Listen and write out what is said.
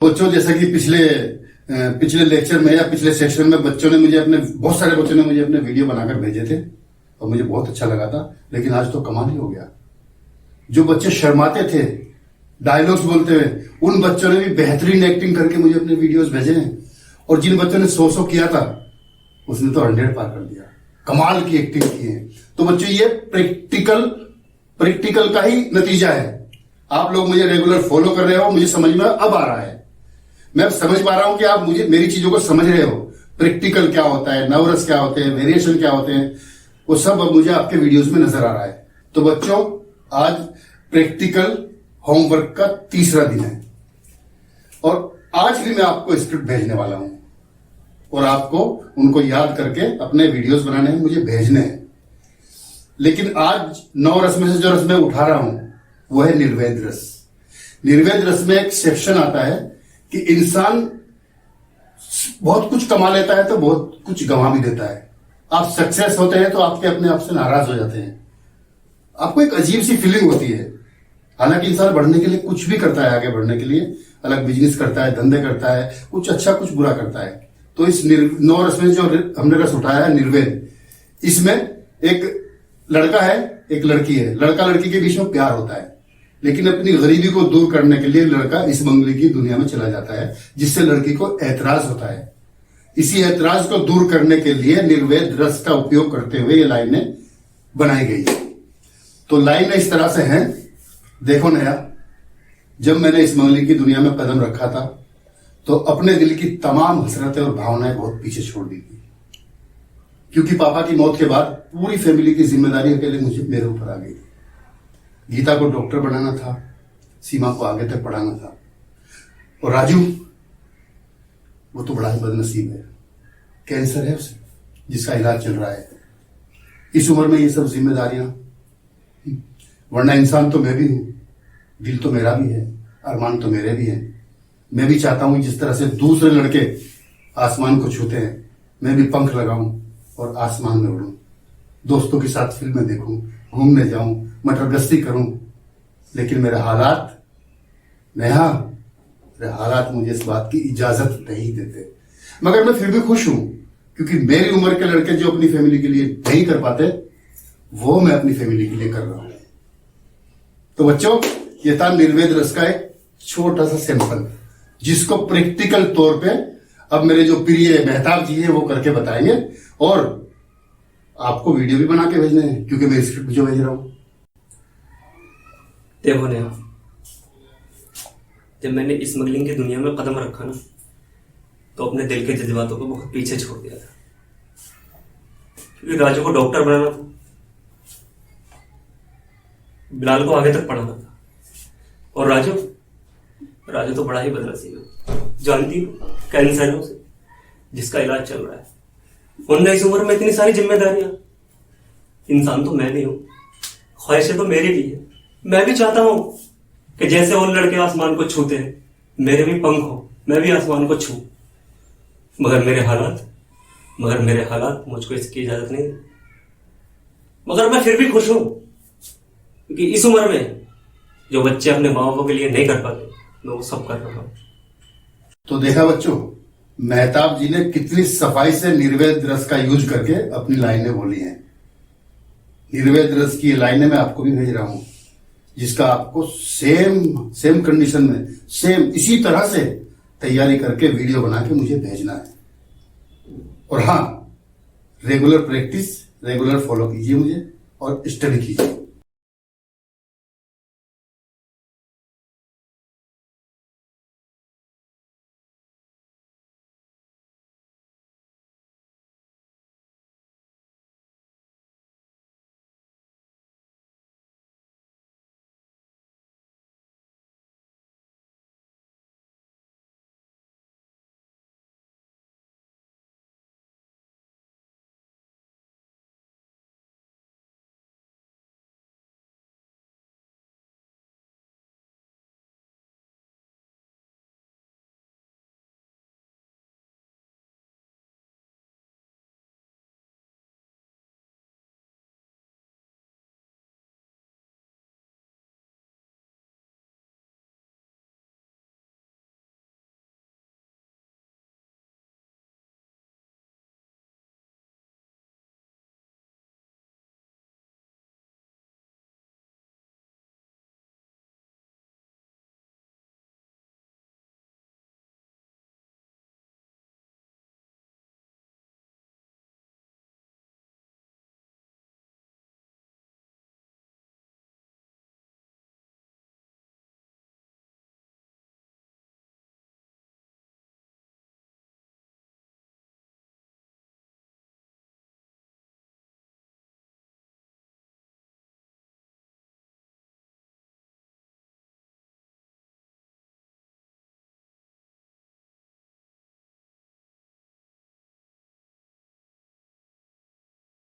बच्चों, जैसा कि पिछले लेक्चर में या पिछले सेक्शन में बहुत सारे बच्चों ने मुझे अपने वीडियो बनाकर भेजे थे और मुझे बहुत अच्छा लगा था। लेकिन आज तो कमाल ही हो गया। जो बच्चे शर्माते थे डायलॉग्स बोलते हुए, उन बच्चों ने भी बेहतरीन एक्टिंग करके मुझे अपने वीडियोस भेजे हैं। और जिन बच्चों ने 100 किया था, उसने तो 100 पार कर दिया। कमाल की एक्टिंग की है। तो बच्चों, ये प्रैक्टिकल का ही नतीजा है। आप लोग मुझे रेगुलर फॉलो कर रहे हो, मुझे समझ में अब आ रहा है। मैं अब समझ पा रहा हूं कि आप मेरी चीजों को समझ रहे हो। प्रैक्टिकल क्या होता है, नवरस क्या होते हैं, वेरिएशन क्या होते हैं, वो सब अब मुझे आपके वीडियोस में नजर आ रहा है। तो बच्चों, आज प्रैक्टिकल होमवर्क का तीसरा दिन है और आज भी मैं आपको स्क्रिप्ट भेजने वाला हूं और आपको उनको याद करके अपने वीडियोस बनाने हैं, मुझे भेजने हैं। लेकिन आज 9 रस में से जो रस मैं उठा रहा हूं वो है निर्वेद रस। निर्वेद रस में एक सेक्शन आता है कि इंसान बहुत कुछ कमा लेता है तो बहुत कुछ गंवा भी देता है। आप सक्सेस होते हैं तो आपके अपने आप से नाराज हो जाते हैं। आपको एक अजीब सी फीलिंग होती है। हालांकि इंसान बढ़ने के लिए कुछ भी करता है, आगे बढ़ने के लिए अलग बिजनेस करता है, धंधे करता है, कुछ अच्छा कुछ बुरा करता है। तो इस 9 रस में जो हमने रस उठाया है निर्वेद, इसमें एक लड़का है, एक लड़की है। लड़का लड़की के बीच में प्यार होता है, लेकिन अपनी गरीबी को दूर करने के लिए लड़का इस बंगले की दुनिया में चला जाता है, जिससे लड़की को ऐतराज होता है। इसी ऐतराज को दूर करने के लिए निर्वेद रस का उपयोग करते हुए ये लाइनें बनाई गई है। तो लाइनें इस तरह से हैं, देखो नया। जब मैंने इस मंगली की दुनिया में कदम रखा था तो अपने दिल की तमाम हसरतें और भावनाएं बहुत पीछे छोड़ दी थी, क्योंकि पापा की मौत के बाद पूरी फैमिली की जिम्मेदारी अकेले मेरे ऊपर आ गई थी। गीता को डॉक्टर बनाना था, सीमा को आगे तक पढ़ाना था, और राजू वो तो बड़ा ही बदनसीब है, कैंसर है उसे, जिसका इलाज चल रहा है। इस उम्र में ये सब जिम्मेदारियां, वरना इंसान तो मैं भी हूं, दिल तो मेरा भी है, अरमान तो मेरे भी हैं। मैं भी चाहता हूं जिस तरह से दूसरे लड़के आसमान को छूते हैं, मैं भी पंख लगाऊं और आसमान में उड़ूं, दोस्तों के साथ फिल्में देखूं, घूमने जाऊं, मटर गश्ती करूं। लेकिन मेरे हालात मुझे इस बात की इजाजत नहीं देते। मगर मैं फिर भी खुश हूं, क्योंकि मेरी उम्र के लड़के जो अपनी फैमिली के लिए नहीं कर पाते, वो मैं अपनी फैमिली के लिए कर रहा हूं। तो बच्चों, ये था निर्वेद रस का एक छोटा सा सैंपल, जिसको प्रैक्टिकल तौर पे अब मेरे जो प्रिय मेहताब जी हैं वो करके बताएंगे, और आपको वीडियो भी बना के भेजने हैं, क्योंकि मैं स्क्रिप्ट जो भेज रहा हूं। देखो नेहा, जब मैंने इस स्मगलिंग की दुनिया में कदम रखा ना, तो अपने दिल के जज्बातों को बहुत पीछे छोड़ दिया था। क्योंकि राजू को डॉक्टर बनाना था, बिलाल को आगे तक पढ़ाना था, और राजू तो बड़ा ही बदनसीब है, जानती हो, कैंसर है उसे, जिसका इलाज चल रहा है। उनने इस उम्र में इतनी सारी जिम्मेदारियां। इंसान तो मैं भी हूं, ख्वाहिशें तो मेरी भी है। मैं भी चाहता हूं कि जैसे उन लड़के आसमान को छूते हैं, मेरे भी पंख हो, मैं भी आसमान को छू। मगर मेरे हालात मुझको इसकी इजाजत नहीं। मगर मैं फिर भी खुश हूं, क्योंकि इस उम्र में जो बच्चे अपने माँ बापों के लिए नहीं कर पाते, मैं वो सब कर रहा हूं। तो देखा बच्चों, मेहताब जी ने कितनी सफाई से निर्वेद रस का यूज करके अपनी लाइनें बोली हैं। निर्वेद रस की लाइनें मैं आपको भी भेज रहा हूं, जिसका आपको सेम कंडीशन में, सेम इसी तरह से तैयारी करके वीडियो बना के मुझे भेजना है। और हाँ, रेगुलर प्रैक्टिस, रेगुलर फॉलो कीजिए मुझे और स्टडी कीजिए।